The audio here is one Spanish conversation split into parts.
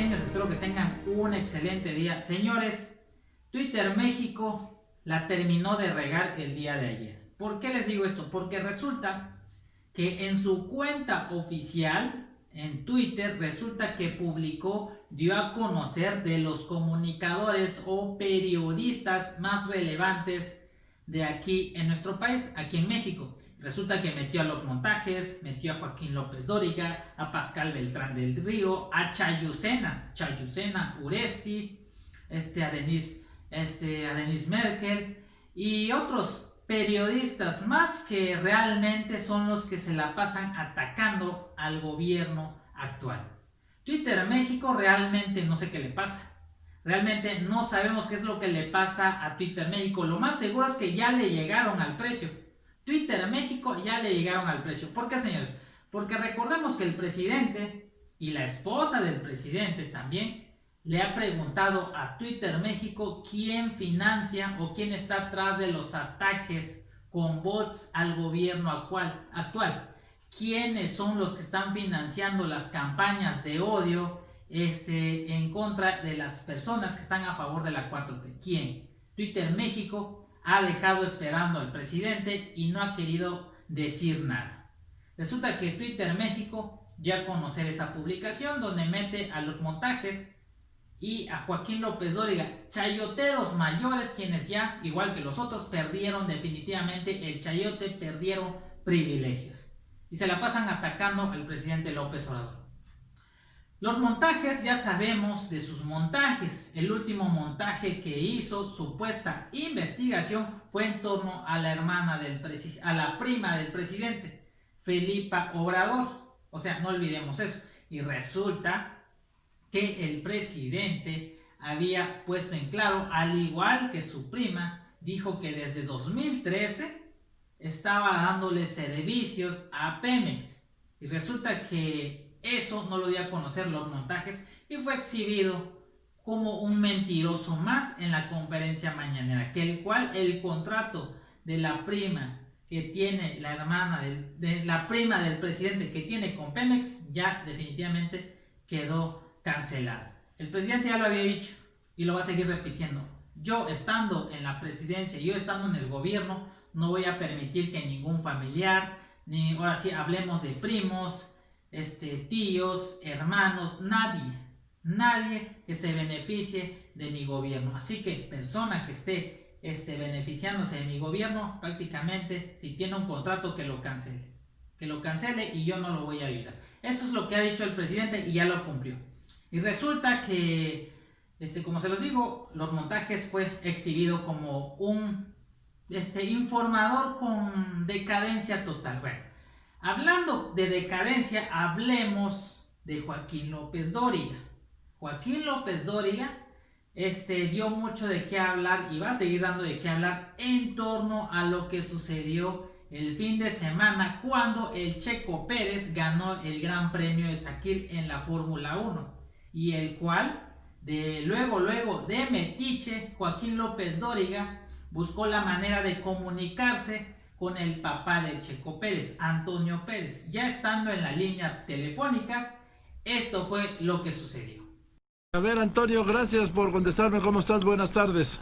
salvadoreños, espero que tengan un excelente día. Señores, Twitter México la terminó de regar el día de ayer. ¿Por qué les digo esto? Porque resulta que en su cuenta oficial, en Twitter, resulta que publicó, dio a conocer de los comunicadores o periodistas más relevantes de aquí en nuestro país, aquí en México. Resulta que metió a los montajes, metió a Joaquín López Dóriga, a Pascal Beltrán del Río, a Chayucena Uresti, a Denise Merkel y otros periodistas más que realmente son los que se la pasan atacando al gobierno actual. Twitter México realmente no sé qué le pasa. Realmente no sabemos qué es lo que le pasa a Twitter México. Lo más seguro es que ya le llegaron al precio. Twitter México ya le llegaron al precio. ¿Por qué, señores? Porque recordemos que el presidente y la esposa del presidente también le ha preguntado a Twitter México quién financia o quién está atrás de los ataques con bots al gobierno actual. ¿Quiénes son los que están financiando las campañas de odio en contra de las personas que están a favor de la 4T? ¿Quién? Twitter México ha dejado esperando al presidente y no ha querido decir nada. Resulta que Twitter México dio a conocer esa publicación donde mete a los montajes y a Joaquín López Dóriga, chayoteros mayores, quienes ya, igual que los otros, perdieron definitivamente el chayote, perdieron privilegios y se la pasan atacando al presidente López Obrador. Los montajes, ya sabemos de sus montajes. El último montaje que hizo, supuesta investigación, fue en torno a la a la prima del presidente, Felipa Obrador. O sea, no olvidemos eso. Y resulta que el presidente había puesto en claro, al igual que su prima, dijo que desde 2013 estaba dándole servicios a Pemex. Y resulta que eso no lo dio a conocer los montajes y fue exhibido como un mentiroso más en la conferencia mañanera, que el cual el contrato de la prima que tiene la hermana de la prima del presidente que tiene con Pemex ya definitivamente quedó cancelado. El presidente ya lo había dicho y lo va a seguir repitiendo. Yo estando en la presidencia, yo estando en el gobierno, no voy a permitir que ningún familiar, ni ahora sí hablemos de primos, tíos, hermanos, nadie que se beneficie de mi gobierno. Así que persona que esté beneficiándose de mi gobierno, prácticamente si tiene un contrato que lo cancele y yo no lo voy a ayudar. Eso es lo que ha dicho el presidente y ya lo cumplió. Y resulta que como se los digo, los montajes fue exhibido como un informador con decadencia total. Bueno, hablando de decadencia, hablemos de Joaquín López Dóriga. Joaquín López Dóriga dio mucho de qué hablar y va a seguir dando de qué hablar en torno a lo que sucedió el fin de semana cuando el Checo Pérez ganó el Gran Premio de Sakir en la Fórmula 1 y el cual luego de metiche, Joaquín López Dóriga buscó la manera de comunicarse con el papá del Checo Pérez, Antonio Pérez. Ya estando en la línea telefónica, esto fue lo que sucedió. A ver, Antonio, gracias por contestarme. ¿Cómo estás? Buenas tardes.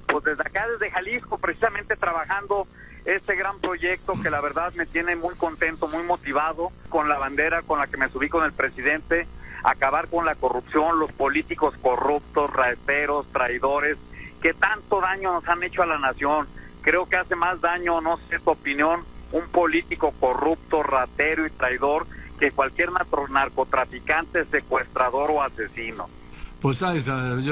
Pues desde acá, desde Jalisco, precisamente trabajando este gran proyecto que la verdad me tiene muy contento, muy motivado, con la bandera con la que me subí con el presidente, acabar con la corrupción, los políticos corruptos, rateros, traidores, que tanto daño nos han hecho a la nación. Creo que hace más daño, no sé tu opinión, un político corrupto, ratero y traidor que cualquier narcotraficante, secuestrador o asesino. Pues sabes, es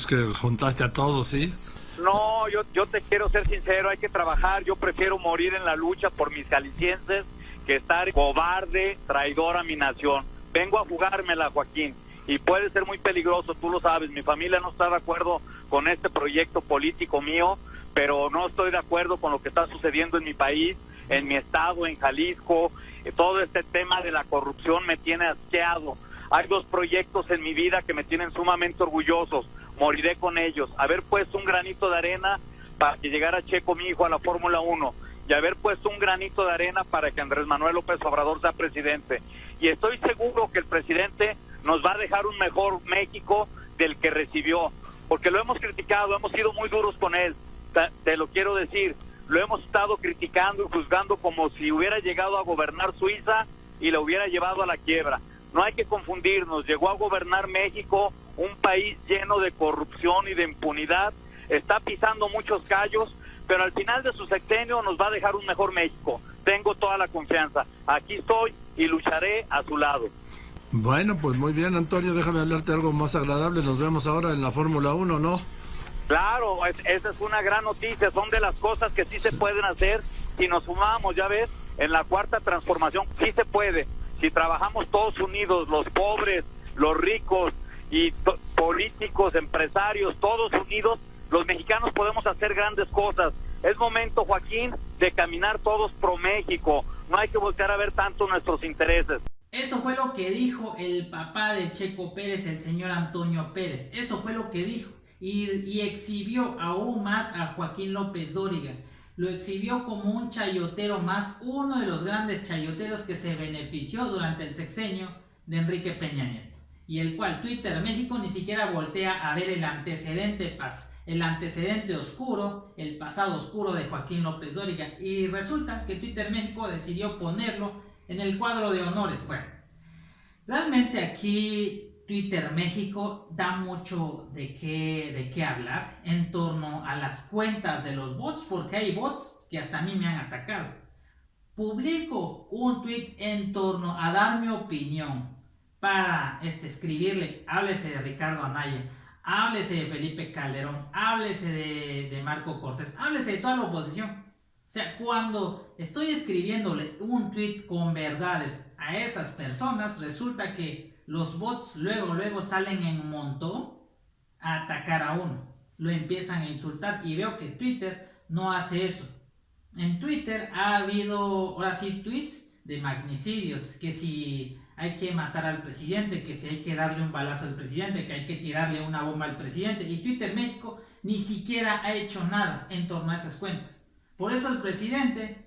que juntaste a todos, ¿sí? No, yo te quiero ser sincero, hay que trabajar. Yo prefiero morir en la lucha por mis jaliscienses que estar cobarde, traidor a mi nación. Vengo a jugármela, Joaquín, y puede ser muy peligroso, tú lo sabes. Mi familia no está de acuerdo con este proyecto político mío, pero no estoy de acuerdo con lo que está sucediendo en mi país, en mi estado, en Jalisco. Todo este tema de la corrupción me tiene asqueado. Hay 2 proyectos en mi vida que me tienen sumamente orgullosos. Moriré con ellos. Haber puesto un granito de arena para que llegara Checo, mi hijo, a la Fórmula 1 y haber puesto un granito de arena para que Andrés Manuel López Obrador sea presidente. Y estoy seguro que el presidente nos va a dejar un mejor México del que recibió, porque lo hemos criticado, hemos sido muy duros con él, te lo quiero decir, lo hemos estado criticando y juzgando como si hubiera llegado a gobernar Suiza y lo hubiera llevado a la quiebra. No hay que confundirnos, llegó a gobernar México, un país lleno de corrupción y de impunidad, está pisando muchos callos, pero al final de su sexenio nos va a dejar un mejor México. Tengo toda la confianza. Aquí estoy y lucharé a su lado. Bueno, pues muy bien, Antonio, déjame hablarte algo más agradable. Nos vemos ahora en la Fórmula 1, ¿no? Claro, esa es una gran noticia. Son de las cosas que sí se pueden hacer si nos sumamos, ya ves, en la cuarta transformación. Sí se puede. Si trabajamos todos unidos, los pobres, los ricos y políticos, empresarios, todos unidos, los mexicanos podemos hacer grandes cosas. Es momento, Joaquín, de caminar todos pro México. No hay que voltear a ver tanto nuestros intereses. Eso fue lo que dijo el papá de Checo Pérez, el señor Antonio Pérez. Eso fue lo que dijo. Y exhibió aún más a Joaquín López Dóriga. Lo exhibió como un chayotero más, uno de los grandes chayoteros que se benefició durante el sexenio de Enrique Peña Nieto. Y el cual Twitter México ni siquiera voltea a ver el antecedente oscuro, el pasado oscuro de Joaquín López Dóriga. Y resulta que Twitter México decidió ponerlo en el cuadro de honores. Bueno, realmente aquí Twitter México da mucho de qué hablar en torno a las cuentas de los bots, porque hay bots que hasta a mí me han atacado. Publico un tweet en torno a dar mi opinión para escribirle, háblese de Ricardo Anaya, háblese de Felipe Calderón, háblese de Marco Cortés, háblese de toda la oposición. O sea, cuando estoy escribiéndole un tweet con verdades a esas personas, resulta que los bots luego salen en montón a atacar a uno. Lo empiezan a insultar y veo que Twitter no hace eso. En Twitter ha habido, ahora sí, tweets de magnicidios, que si hay que matar al presidente, que si hay que darle un balazo al presidente, que hay que tirarle una bomba al presidente. Y Twitter México ni siquiera ha hecho nada en torno a esas cuentas. Por eso el presidente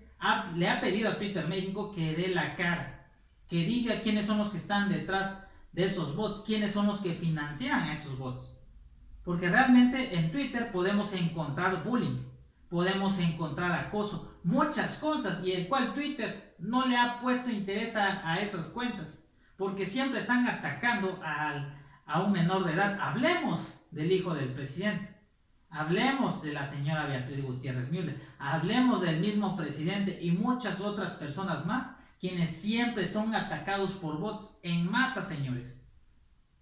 le ha pedido a Twitter México que dé la cara, que diga quiénes son los que están detrás de esos bots, quiénes son los que financian a esos bots. Porque realmente en Twitter podemos encontrar bullying, podemos encontrar acoso, muchas cosas, y el cual Twitter no le ha puesto interés a esas cuentas, porque siempre están atacando a un menor de edad. Hablemos del hijo del presidente, hablemos de la señora Beatriz Gutiérrez Müller, hablemos del mismo presidente y muchas otras personas más, quienes siempre son atacados por bots en masa, señores.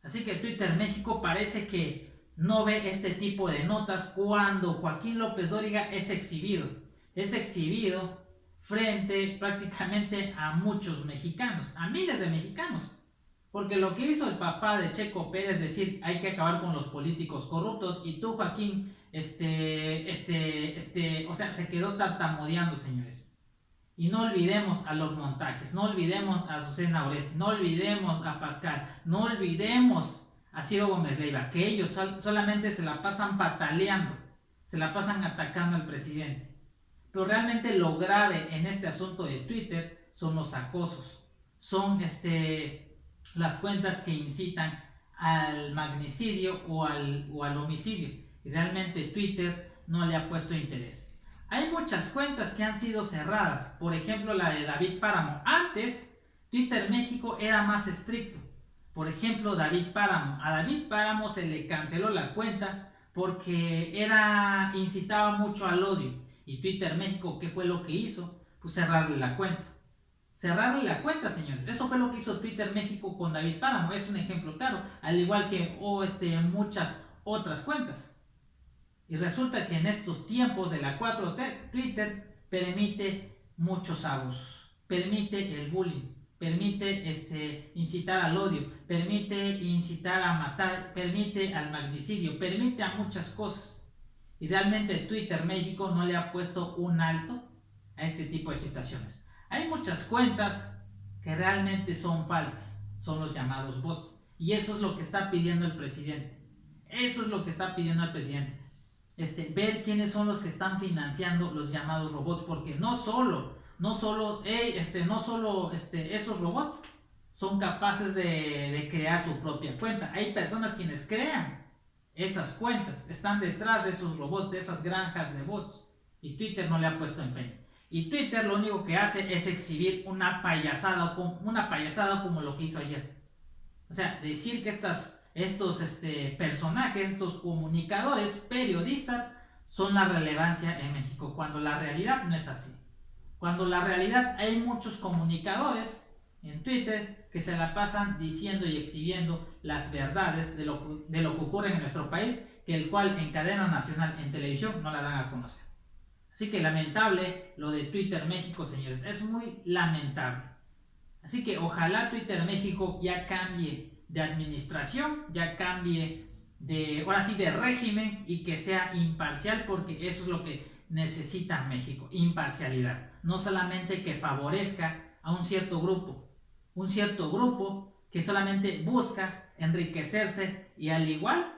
Así que Twitter México parece que no ve este tipo de notas cuando Joaquín López Dóriga es exhibido frente prácticamente a muchos mexicanos, a miles de mexicanos. Porque lo que hizo el papá de Checo Pérez, decir hay que acabar con los políticos corruptos, y tú, Joaquín, o sea, se quedó tartamudeando, señores. Y no olvidemos a los montajes, no olvidemos a Azucena Oresti, no olvidemos a Pascal, no olvidemos a Ciro Gómez Leiva, que ellos solamente se la pasan pataleando, se la pasan atacando al presidente. Pero realmente lo grave en este asunto de Twitter son los acosos, son las cuentas que incitan al magnicidio o al homicidio. Y realmente Twitter no le ha puesto interés. Hay muchas cuentas que han sido cerradas, por ejemplo la de David Páramo. Antes Twitter México era más estricto. Por ejemplo, David Páramo. A David Páramo se le canceló la cuenta porque incitaba mucho al odio. Y Twitter México, ¿qué fue lo que hizo? Pues cerrarle la cuenta. Cerrarle la cuenta, señores. Eso fue lo que hizo Twitter México con David Páramo. Es un ejemplo claro. Al igual que muchas otras cuentas. Y resulta que en estos tiempos de la 4T, Twitter permite muchos abusos. Permite el bullying. Permite incitar al odio. Permite incitar a matar. Permite al magnicidio. Permite a muchas cosas. Y realmente Twitter México no le ha puesto un alto a este tipo de situaciones. Hay muchas cuentas que realmente son falsas. Son los llamados bots. Y eso es lo que está pidiendo el presidente. Eso es lo que está pidiendo el presidente. ver quiénes son los que están financiando los llamados robots, porque no solo esos robots son capaces de crear su propia cuenta. Hay personas quienes crean esas cuentas, están detrás de esos robots, de esas granjas de bots, y Twitter no le ha puesto empeño. Y Twitter lo único que hace es exhibir una payasada como lo que hizo ayer. O sea, decir que estos personajes, estos comunicadores, periodistas, son la relevancia en México, cuando la realidad no es así. Cuando la realidad hay muchos comunicadores en Twitter que se la pasan diciendo y exhibiendo las verdades de lo que ocurre en nuestro país, que el cual en cadena nacional, en televisión, no la dan a conocer. Así que lamentable lo de Twitter México, señores, es muy lamentable. Así que ojalá Twitter México ya cambie de administración, ya cambie ahora sí de régimen, y que sea imparcial, porque eso es lo que necesita México, imparcialidad. No solamente que favorezca a un cierto grupo que solamente busca enriquecerse y al igual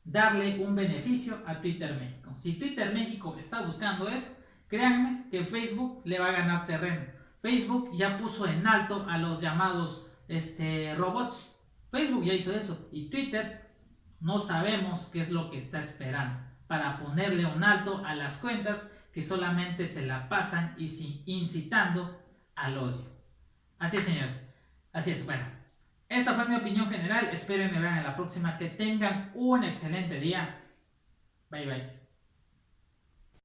darle un beneficio a Twitter México. Si Twitter México está buscando eso, créanme que Facebook le va a ganar terreno. Facebook ya puso en alto a los llamados robots. Facebook ya hizo eso, y Twitter no sabemos qué es lo que está esperando para ponerle un alto a las cuentas que solamente se la pasan incitando al odio. Así es, señores. Así es. Bueno, esta fue mi opinión general. Espero que me vean en la próxima. Que tengan un excelente día. Bye, bye.